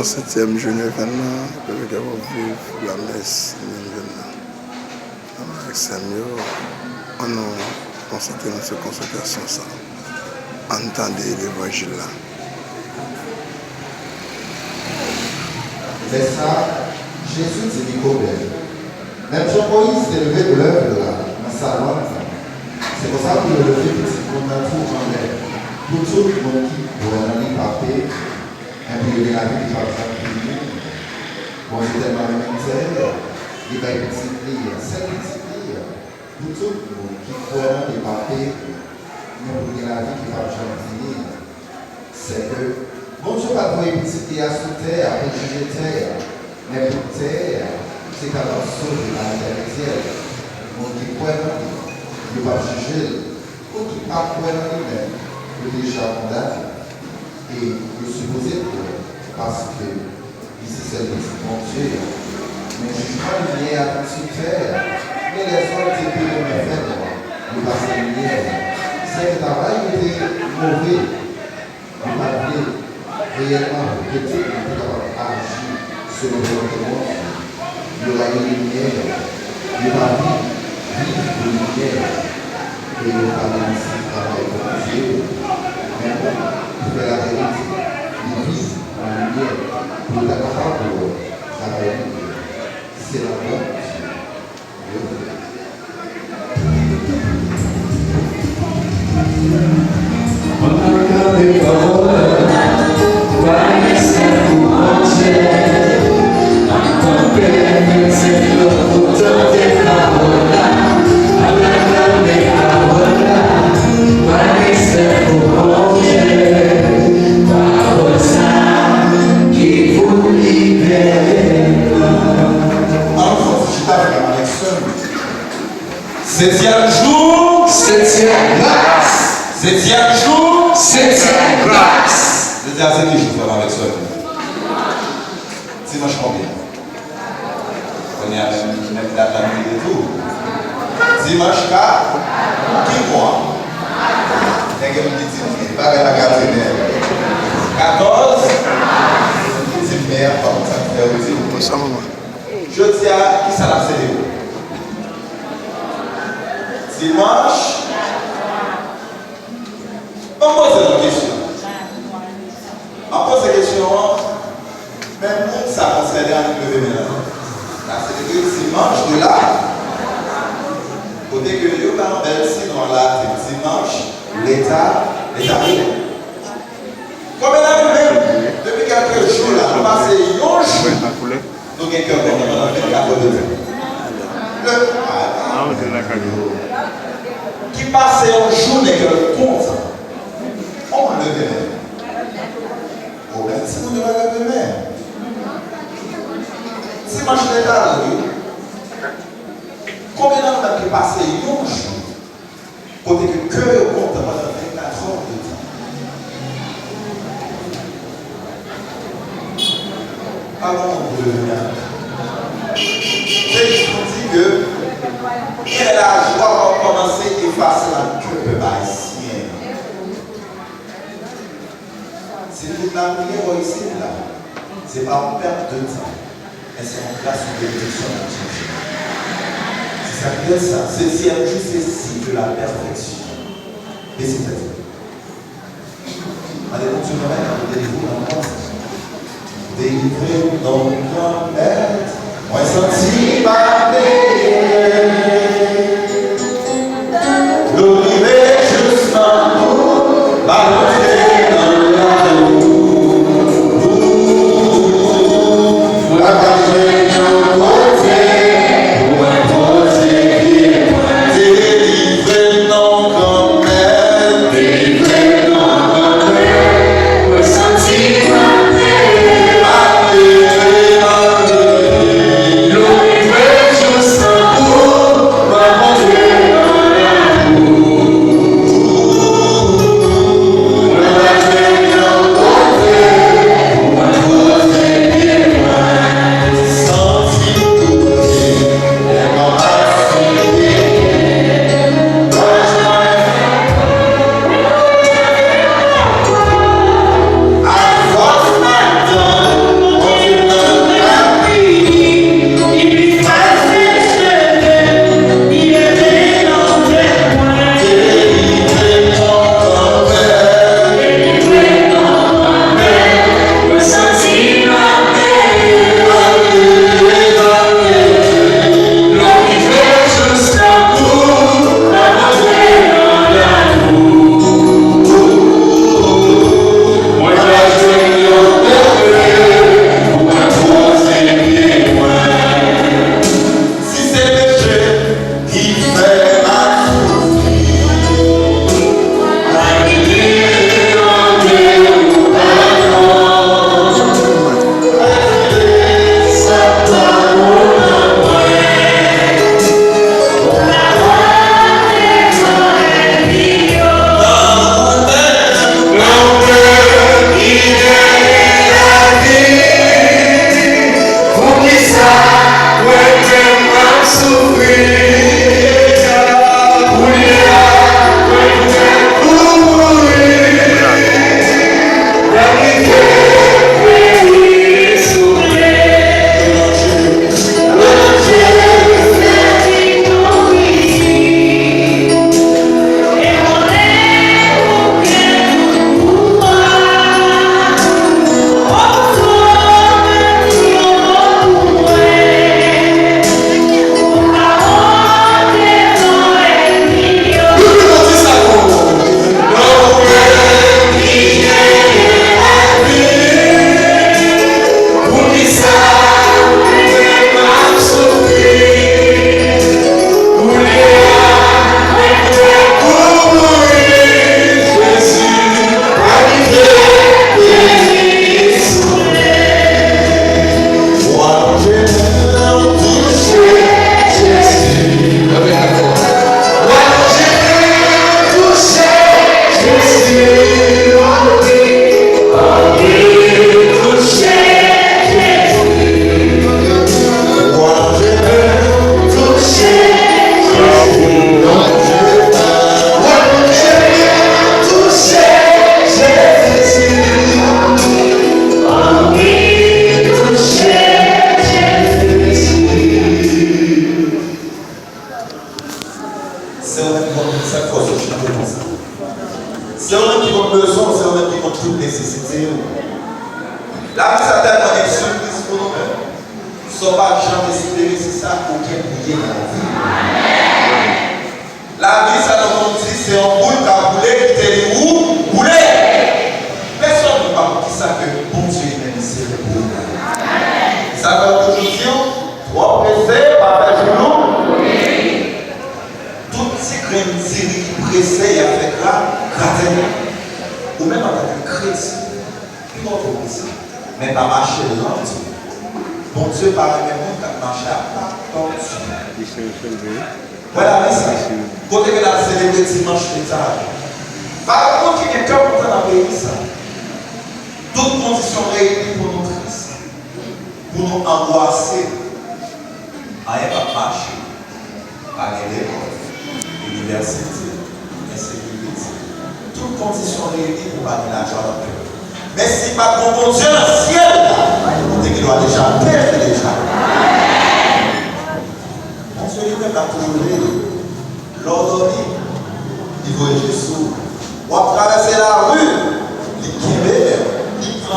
Septième journée événement, le gars va vivre la messe avec Samuel. On a concentré dans cette consultation ça. Entendez l'évangile là. C'est ça, Jésus dit Nicodème. Même Jean-Moïse s'est levé de l'œuvre de la salon. C'est pour ça que le lever petit pour notre tour en l'air. Pour tout le monde qui pourrait aller papier. Et puis, il y a la vie qui va faire plus. Bon, j'étais dans le ministère, il va y avoir une petite ligne, 5 petites lignes. Pour tout le monde qui pourrait les papiers, mais il y a la vie qui va faire c'est que, bon Dieu va trouver une petite ligne sous terre, pour juger terre. Mais pour terre, c'est qu'à la sauver à l'intérieur. Le monde qui pourrait il va juger. Ou qui pas pourrait lui-même, il est déjà condamné. Et je suppose parce que ici c'est le bon Dieu. Mais je suis pas lié à tout ce faire. Mais les autres étaient de mes faits, nous passons lumière. C'est que le travail était mauvais. Nous parlions réellement que Dieu était capable d'agir sur le monde. Il y aura une lumière. Il y aura vie de lumière. Et il y aura ici travail pour Dieu. Mais bon. De la vérité, il vise la lumière pour la capable de travailler. C'est la bonne. On a regardé paroles, vai ser um monte, a compreender se lo puto de parola, a grande parola, vai ser um monte. Septième jour, septième grâce. Septième jour, septième grâce. Je dis à ce qui je fais avec ça. Dimanche combien? On est à la nuit de tout. Dimanche 4, qui mois? Il y a quelqu'un qui dit, pas la garde 14, c'est mère, comme ça fait aussi. Je dis à qui ça l'a célébré? Dimanche, on pose une question. On pose une question, même nous, ça concerne à nous lever maintenant. C'est que dimanche de là, côté que nous avons versé dans la dimanche, l'État arrivé. Comme elle a même, depuis quelques jours, là, nous passons un jour, nous avons quelqu'un pendant 24 heures de temps. Qui passait en journée que le compte, on le venait. Oh, mais si vous ne le venez, si moi je l'ai là, combien d'années qui passé un jour, côté que cœur compte pendant 24 heures de temps. Avant de le venir. J'ai dit que il est la joie pour commencer et effacer la queue haïtienne. C'est toute la prière ici, là. Ce n'est pas en perte de temps, mais c'est en place de bénédiction de Dieu. C'est ça qui est ça. Ceci est juste le signe de la perfection. Et c'est-à-dire. Allez, continuez à vous délivrer dans le monde. délivré dans le être, moi senti ma paix. L'olivet juste un bout, balancé dans l'amour. La cachée d'un côté, ou imposé pied, délivré non comme elle, délivré non comme elle, moi senti ma paix. L'olivet juste un bout, balancé dans l'amour.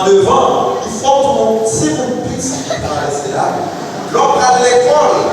Devant, il faut ton petit là. L'on prend l'école,